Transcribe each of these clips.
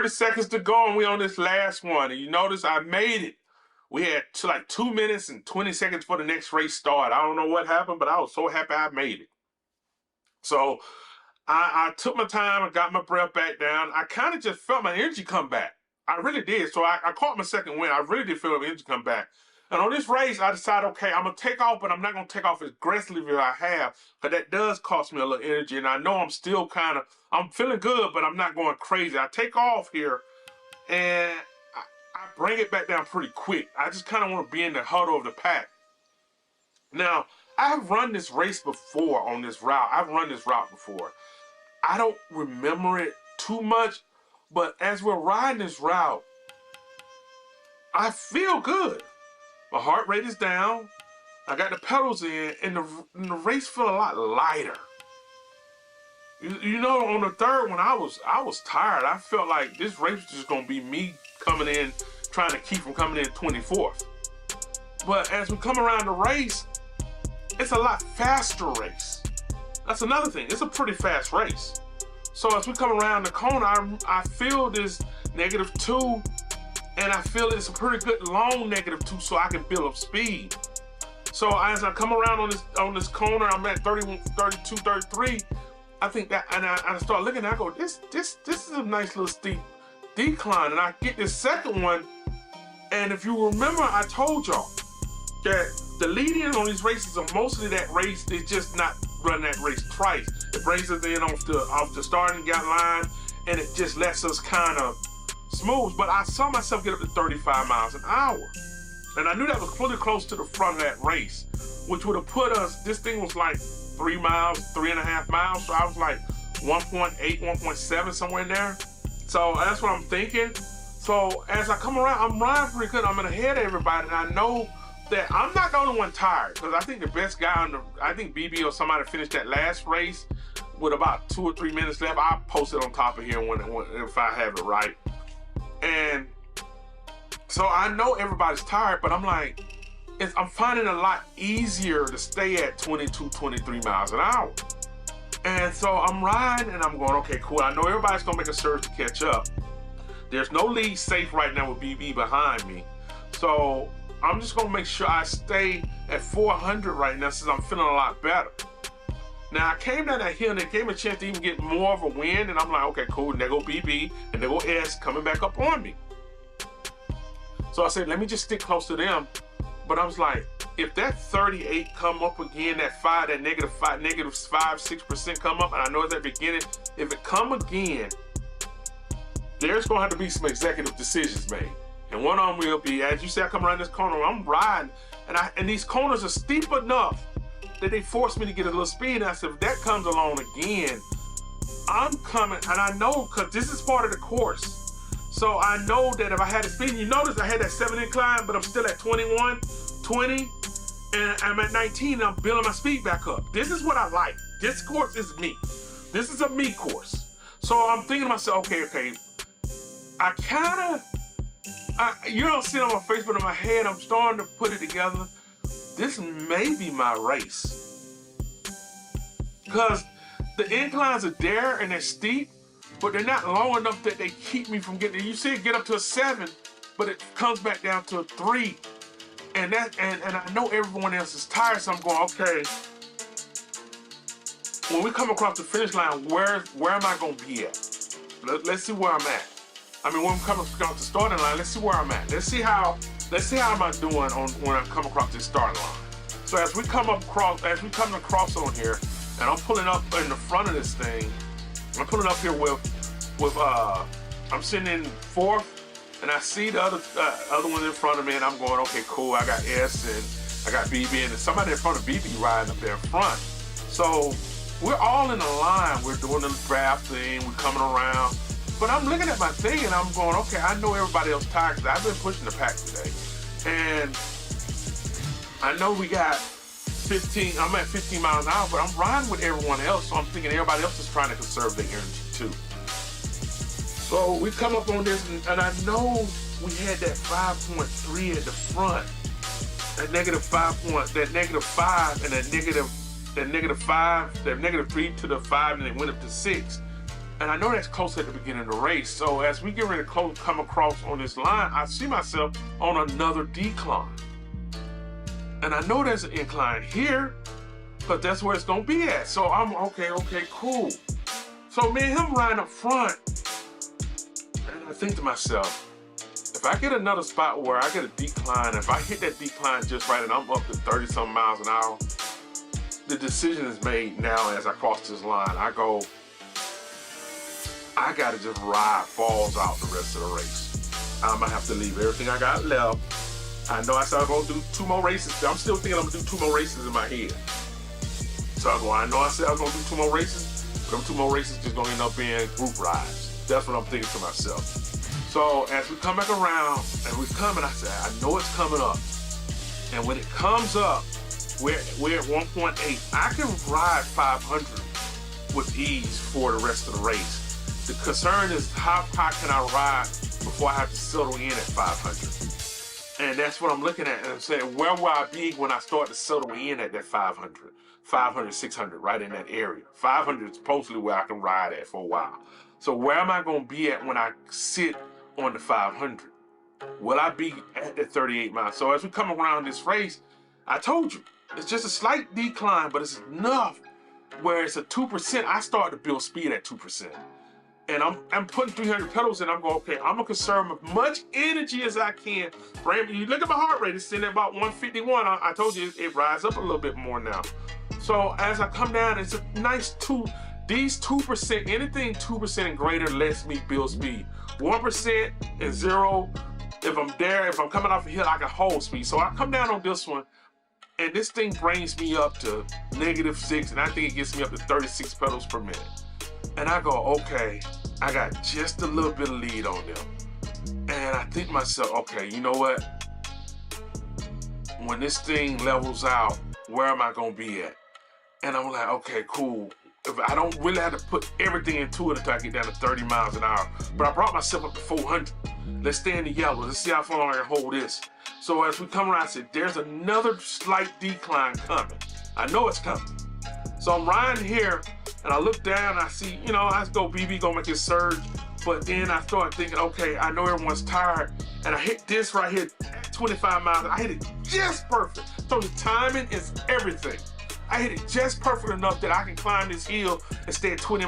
30 seconds to go, and we on this last one. And you notice I made it. We had like 2 minutes and 20 seconds for the next race start. I don't know what happened, but I was so happy I made it. So I took my time and got my breath back down. I kind of just felt my energy come back. I really did. So I caught my second win. I really did feel my energy come back. And on this race, I decided, okay, I'm going to take off, but I'm not going to take off as aggressively as I have, because that does cost me a little energy. And I know I'm still I'm feeling good, but I'm not going crazy. I take off here, and I bring it back down pretty quick. I just kind of want to be in the huddle of the pack. Now, I've run this race before on this route. I've run this route before. I don't remember it too much, but as we're riding this route, I feel good. My heart rate is down. I got the pedals in, and the race felt a lot lighter. You know, on the third one, I was tired. I felt like this race was just gonna be me coming in, trying to keep from coming in 24th. But as we come around the race, it's a lot faster race. That's another thing. It's a pretty fast race. So as we come around the corner, I feel this -2. And I feel it's a pretty good long -2, so I can build up speed. So as I come around on this corner, I'm at 31, 32, 33. I think that, and I start looking, and I go, this is a nice little steep decline. And I get this second one, and if you remember, I told y'all that the lead-in on these races are mostly that race. It's just not running that race twice. It brings us in off the starting line, and it just lets us kind of smooth. But I saw myself get up to 35 miles an hour. And I knew that was pretty close to the front of that race, which would have put us, this thing was like 3 miles, 3.5 miles. So I was like 1.8, 1.7, somewhere in there. So that's what I'm thinking. So as I come around, I'm riding pretty good. I'm ahead of everybody, and I know that I'm not the only one tired, because I think the best guy I think BB or somebody finished that last race with about 2 or 3 minutes left. I'll post it on top of here if I have it right. And so I know everybody's tired, but I'm like, I'm finding it a lot easier to stay at 22, 23 miles an hour. And so I'm riding, and I'm going, okay, cool. I know everybody's gonna make a surge to catch up. There's no lead safe right now with BB behind me. So I'm just gonna make sure I stay at 400 right now, since I'm feeling a lot better. Now I came down that hill, and it gave me a chance to even get more of a wind, and I'm like, okay, cool, and there go BB, and there go S coming back up on me. So I said, let me just stick close to them. But I was like, if that 38 come up again, that -5, 6% come up, and I know it's at the beginning, if it come again, there's gonna have to be some executive decisions made. And one of them will be, as you see, I come around this corner, I'm riding, and these corners are steep enough that they forced me to get a little speed. And I said, if that comes along again, I'm coming. And I know, because this is part of the course. So I know that if I had the speed, and you notice I had that 7 incline, but I'm still at 21, 20, and I'm at 19, and I'm building my speed back up. This is what I like. This course is me. This is a me course. So I'm thinking to myself, okay, you don't see it on my face, but in my head, I'm starting to put it together. This may be my race. Because the inclines are there and they're steep, but they're not long enough that they keep me from getting, you see it get up to a 7, but it comes back down to a 3. And I know everyone else is tired, so I'm going, okay, when we come across the finish line, where am I gonna be at? Let's see where I'm at. I mean, when we come across the starting line, let's see where I'm at. Let's see how am I doing when I come across this starting line. So as we come across on here, and I'm pulling up in the front of this thing, I'm pulling up here I'm sitting in 4th, and I see the other one in front of me, and I'm going, okay, cool. I got S and I got BB, and somebody in front of BB riding up there in front. So we're all in a line. We're doing the draft thing. We're coming around. But I'm looking at my thing, and I'm going, okay, I know everybody else tired, because I've been pushing the pack today. And I know we got 15, I'm at 15 miles an hour, but I'm riding with everyone else, so I'm thinking everybody else is trying to conserve their energy too. So we come up on this, and I know we had that 5.3 at the front, that -5 and that -5, that -3 to the 5, and it went up to 6. And I know that's close at the beginning of the race. So as we get ready to come across on this line, I see myself on another decline. And I know there's an incline here, but that's where it's gonna be at. So I'm okay, cool. So me and him riding up front, and I think to myself, if I get another spot where I get a decline, if I hit that decline just right and I'm up to 30-something miles an hour, the decision is made now as I cross this line. I go, I gotta just ride balls out the rest of the race. I'm gonna have to leave everything I got left. I know I said I'm gonna do 2 more races. I'm still thinking I'm gonna do 2 more races in my head. So I know I said I was gonna do 2 more races, but them 2 more races just gonna end up being group rides. That's what I'm thinking to myself. So as we come back around and we come, and I said, I know it's coming up. And when it comes up, we're at 1.8. I can ride 500 with ease for the rest of the race. The concern is how high can I ride before I have to settle in at 500? And that's what I'm looking at, and I'm saying, where will I be when I start to settle in at that 500, 600, right in that area? 500 is supposedly where I can ride at for a while. So where am I going to be at when I sit on the 500? Will I be at the 38 miles? So as we come around this race, I told you, it's just a slight decline, but it's enough where it's a 2%. I start to build speed at 2%. And I'm putting 300 pedals in. I'm going, okay, I'm gonna conserve as much energy as I can. You look at my heart rate, it's sitting at about 151. I told you it rises up a little bit more now. So as I come down, it's a nice these 2%, anything 2% and greater lets me build speed. 1% and 0, if I'm coming off a hill, I can hold speed. So I come down on this one, and this thing brings me up to -6, and I think it gets me up to 36 pedals per minute. And I go, okay, I got just a little bit of lead on them. And I think to myself, okay, you know what? When this thing levels out, where am I gonna be at? And I'm like, okay, cool. If I don't really have to put everything into it until I get down to 30 miles an hour. But I brought myself up to 400. Let's stay in the yellow. Let's see how far I can hold this. So as we come around, I said, there's another slight decline coming. I know it's coming. So I'm riding here, and I look down, and I see, I go, BB gonna make his surge. But then I start thinking, okay, I know everyone's tired. And I hit this right here at 25 miles. I hit it just perfect. So the timing is everything. I hit it just perfect enough that I can climb this hill and stay at 20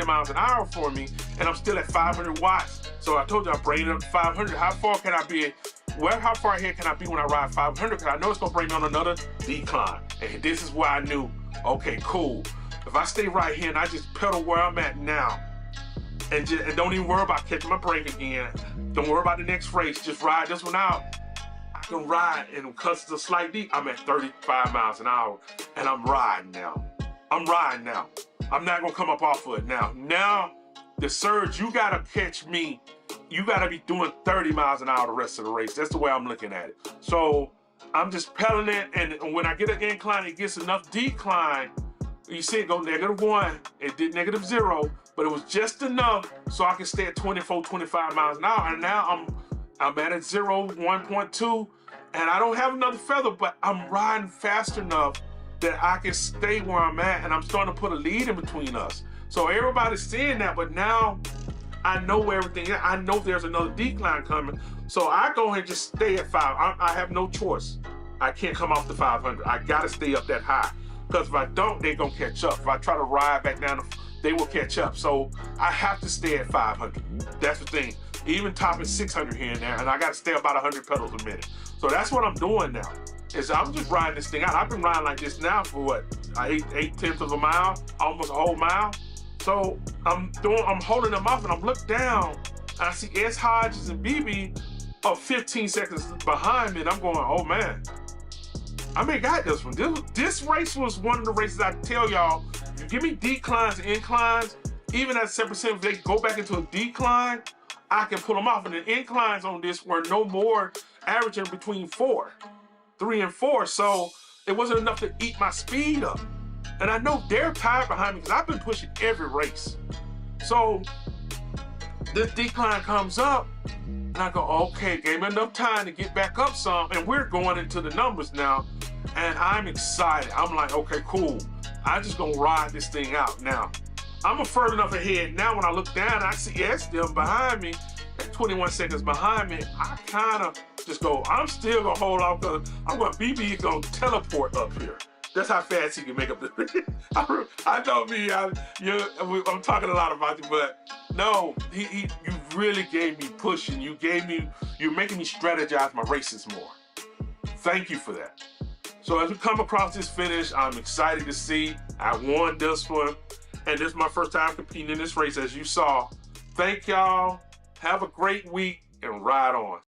miles an hour for me, and I'm still at 500 watts. So I told you I'm bringing it up to 500. How far can I be? How far ahead can I be when I ride 500? Because I know it's gonna bring me on another decline. And this is why I knew, okay, cool. If I stay right here and I just pedal where I'm at now, and don't even worry about catching my break again, don't worry about the next race, just ride this one out. I can ride, and because it's a slight deep, I'm at 35 miles an hour, and I'm riding now. I'm not gonna come up off of it now. Now, the surge, you gotta catch me. You gotta be doing 30 miles an hour the rest of the race. That's the way I'm looking at it. So I'm just pedaling it, and when I get an incline, it gets enough decline. You see it go -1, it did -0, but it was just enough so I can stay at 24, 25 miles an hour. And now I'm at a 0, 1.2, and I don't have another feather, but I'm riding fast enough that I can stay where I'm at, and I'm starting to put a lead in between us. So everybody's seeing that, but now I know everything. I know there's another decline coming. So I go ahead and just stay at 5. I have no choice. I can't come off the 500. I gotta stay up that high. Because if I don't, they're gonna catch up. If I try to ride back down, they will catch up. So I have to stay at 500. That's the thing. Even topping 600 here and there, and I gotta stay about 100 pedals a minute. So that's what I'm doing now. Is I'm just riding this thing out. I've been riding like this now for what, 8/10 of a mile, almost a whole mile. So I'm holding them off, and I'm looking down, and I see S. Hodges and BB are 15 seconds behind me, and I'm going, oh man. I mean, got this one. This race was one of the races I tell y'all, you give me declines and inclines, even at 7%, if they go back into a decline, I can pull them off. And the inclines on this were no more, averaging between 3 and 4. So it wasn't enough to eat my speed up. And I know they're tired behind me because I've been pushing every race. So this decline comes up, and I go, okay, gave me enough time to get back up some, and we're going into the numbers now, and I'm excited. I'm like, okay, cool. I'm just gonna ride this thing out now. I'm further enough ahead now. When I look down, I see them behind me, at 21 seconds behind me. I kind of just go, I'm still gonna hold off because I'm gonna BB is gonna teleport up here. That's how fast he can make up the. I know me. I'm talking a lot about you, but no, you really gave me pushing. You're making me strategize my races more. Thank you for that. So as we come across this finish, I'm excited to see I won this one. And this is my first time competing in this race, as you saw. Thank y'all. Have a great week and ride on.